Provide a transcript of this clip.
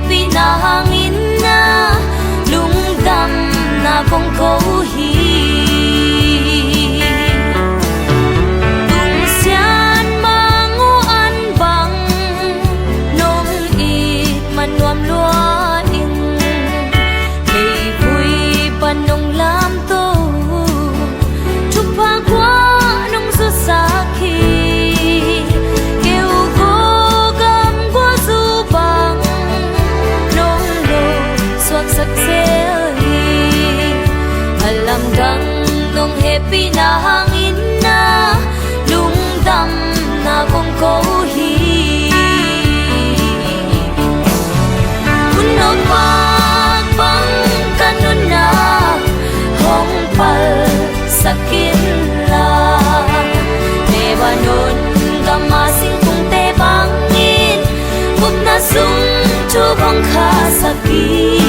happy na hangin na lungdam na kong kauhi. Tungsian manguan bang nong it manuam luain kay vui panong lam to chupa kwa nong susaki kêu go gam qua du bang nong lo suak sak seli alam gang nong happy na hangin na lungdam na kong kauhi. Puno pagbang kanon na hong pal sakin la Lebanon gamasing kung te bangin put na sung chubang kasaki.